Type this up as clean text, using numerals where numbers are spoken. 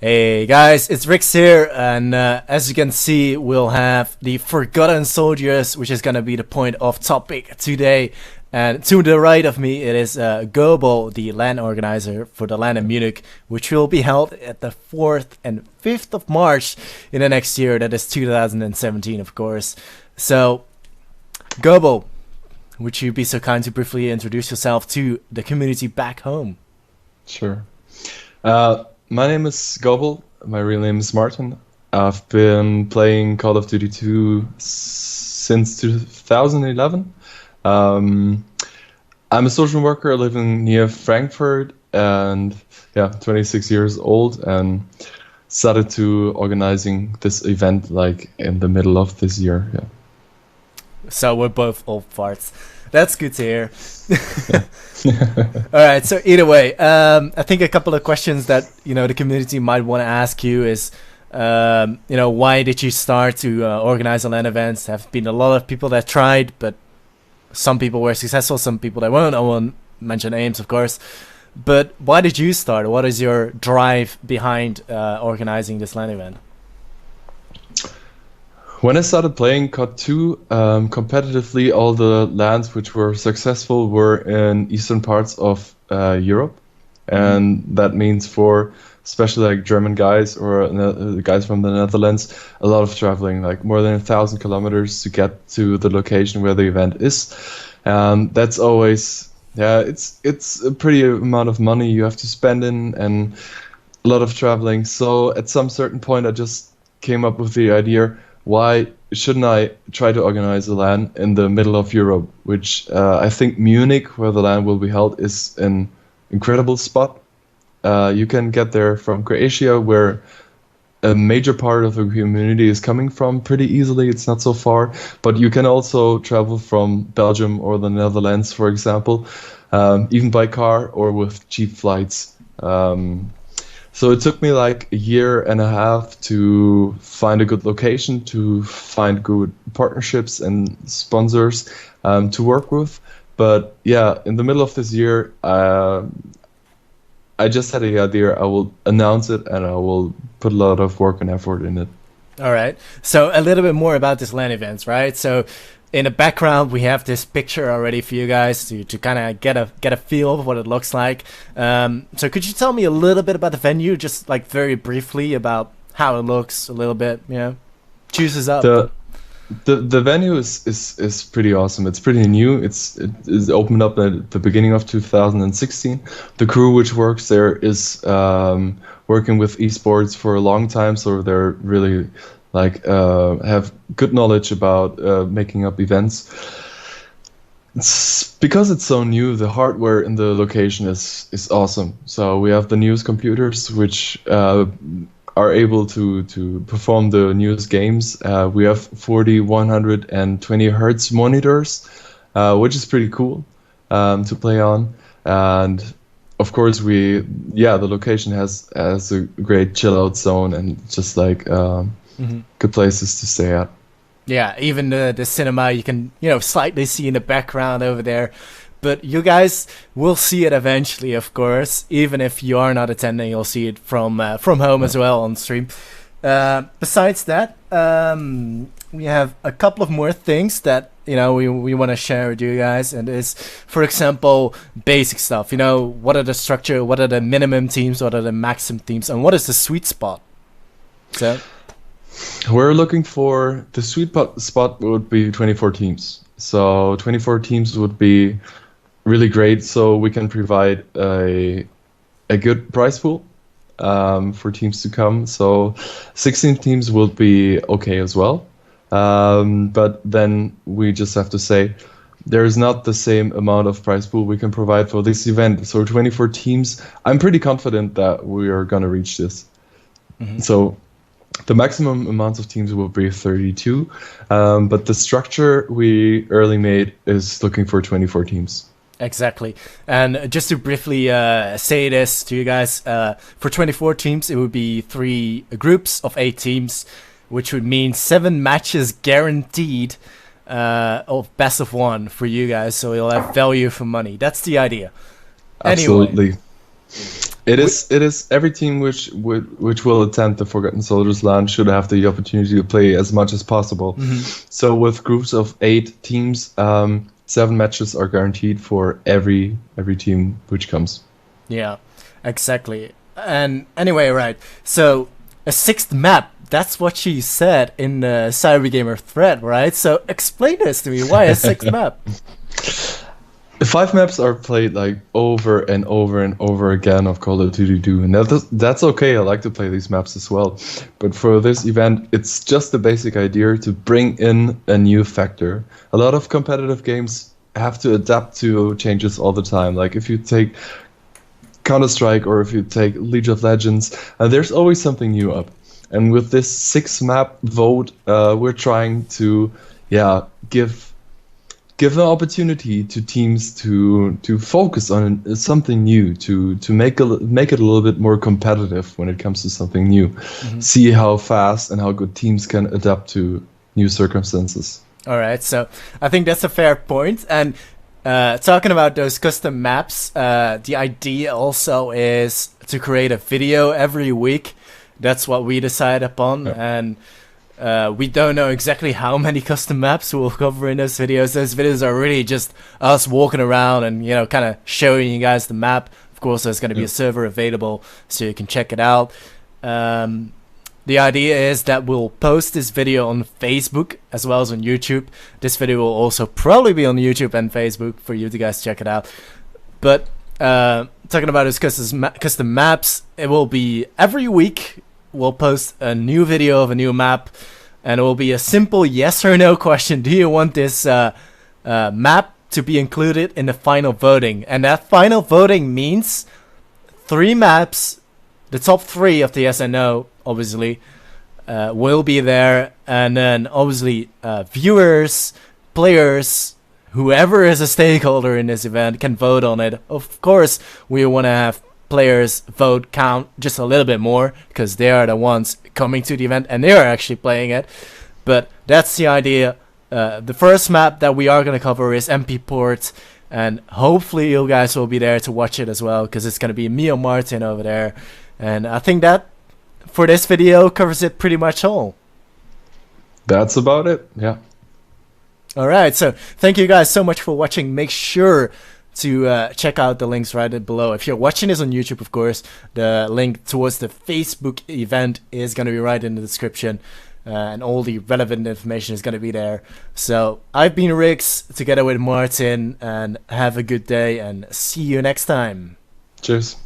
Hey guys, it's Rix here, and as you can see, we'll have the Forgotten Soldiers, which is gonna be the point of topic today. And to the right of me, it is g0bl, the LAN organizer for the LAN in Munich, which will be held at the 4th and 5th of March in the next year. That is 2017, of course. So, g0bl, would you be so kind to briefly introduce yourself to the community back home? Sure. My name is g0bl. My real name is Martin. I've been playing Call of Duty 2 since 2011. I'm a social worker living near Frankfurt, and 26 years old, and started to organizing this event like in the middle of this year. Yeah. So we're both old farts. That's good to hear. All right. So either way, I think a couple of questions that the community might want to ask you is, why did you start to organize LAN events? There have been a lot of people that tried, but some people were successful, some people that weren't. I won't mention names, of course. But why did you start? What is your drive behind organizing this LAN event? When I started playing CoD2 competitively, all the LANs which were successful were in eastern parts of Europe, and that means for especially like German guys or guys from the Netherlands, a lot of traveling, like more than 1,000 kilometers to get to the location where the event is. That's always, it's a pretty amount of money you have to spend in, and a lot of traveling. So at some certain point, I just came up with the idea, why shouldn't I try to organize a LAN in the middle of Europe, which I think Munich, where the LAN will be held, is an incredible spot. You can get there from Croatia, where a major part of the community is coming from, pretty easily. It's not so far, but you can also travel from Belgium or the Netherlands, for example, even by car or with cheap flights. So it took me like a year and a half to find a good location, to find good partnerships and sponsors to work with. But yeah, in the middle of this year, I just had the idea, I will announce it and I will put a lot of work and effort in it. All right. So a little bit more about this LAN events, right? So in the background, we have this picture already for you guys to kind of get a feel of what it looks like. So could you tell me a little bit about the venue, just like very briefly about how it looks a little bit, Juice us up. The venue is pretty awesome. It's pretty new. It is opened up at the beginning of 2016. The crew which works there is working with esports for a long time, so they're really have good knowledge about making up events. Because it's so new, the hardware in the location is awesome. So we have the newest computers which are able to perform the newest games. We have 40, 120 hertz monitors, which is pretty cool to play on. And of course, the location has a great chill out zone and just like good places to stay at. Yeah, even the cinema you can slightly see in the background over there. But you guys will see it eventually, of course. Even if you are not attending, you'll see it from home as well on stream. Besides that, we have a couple of more things that we want to share with you guys, and is, for example, basic stuff. What are the structure? What are the minimum teams? What are the maximum teams? And what is the sweet spot? So we're looking for the sweet spot would be 24 teams. So 24 teams would be really great, so we can provide a good prize pool for teams to come. So 16 teams will be okay as well, but then we just have to say there is not the same amount of prize pool we can provide for this event. So 24 teams, I'm pretty confident that we are gonna reach this. So the maximum amounts of teams will be 32, but the structure we early made is looking for 24 teams. Exactly. And just to briefly say this to you guys, for 24 teams, it would be 3 groups of 8 teams, which would mean 7 matches guaranteed of best of 1 for you guys. So you'll have value for money. That's the idea. Absolutely. Anyway, It is every team which will attend the Forgotten Soldiers LAN should have the opportunity to play as much as possible. So with groups of 8 teams, 7 matches are guaranteed for every team which comes. Yeah, exactly. And anyway, right. So a 6th map. That's what she said in the Cybergamer thread, right? So explain this to me. Why a 6th map? 5 maps are played like over and over and over again of Call of Duty 2, and that's okay. I like to play these maps as well. But for this event, it's just the basic idea to bring in a new factor. A lot of competitive games have to adapt to changes all the time. Like if you take Counter-Strike or if you take League of Legends, there's always something new up. And with this 6 map vote, we're trying to give an opportunity to teams to focus on something new, to make it a little bit more competitive when it comes to something new. See how fast and how good teams can adapt to new circumstances. All right, so I think that's a fair point. And talking about those custom maps, the idea also is to create a video every week. That's what we decide upon, and we don't know exactly how many custom maps we'll cover in those videos. Those videos are really just us walking around and, you know, kind of showing you guys the map. Of course, there's going to be a server available so you can check it out. The idea is that we'll post this video on Facebook as well as on YouTube. This video will also probably be on YouTube and Facebook for you to guys check it out. But talking about those custom maps, it will be every week. We'll post a new video of a new map, and it will be a simple yes or no question. Do you want this map to be included in the final voting? And that final voting means 3 maps, the top 3 of the yes and no, obviously, will be there. And then, obviously, viewers, players, whoever is a stakeholder in this event can vote on it. Of course, we want to have players vote count just a little bit more because they are the ones coming to the event and they are actually playing it. But that's the idea. The first map that we are going to cover is MP Port, and hopefully you guys will be there to watch it as well, because it's going to be me and Martin over there. And I think that for this video covers it pretty much all. That's about it. Yeah. All right, so thank you guys so much for watching. Make sure to check out the links right below. If you're watching this on YouTube, of course, the link towards the Facebook event is going to be right in the description, and all the relevant information is going to be there. So I've been Rix together with Martin, and have a good day and see you next time. Cheers.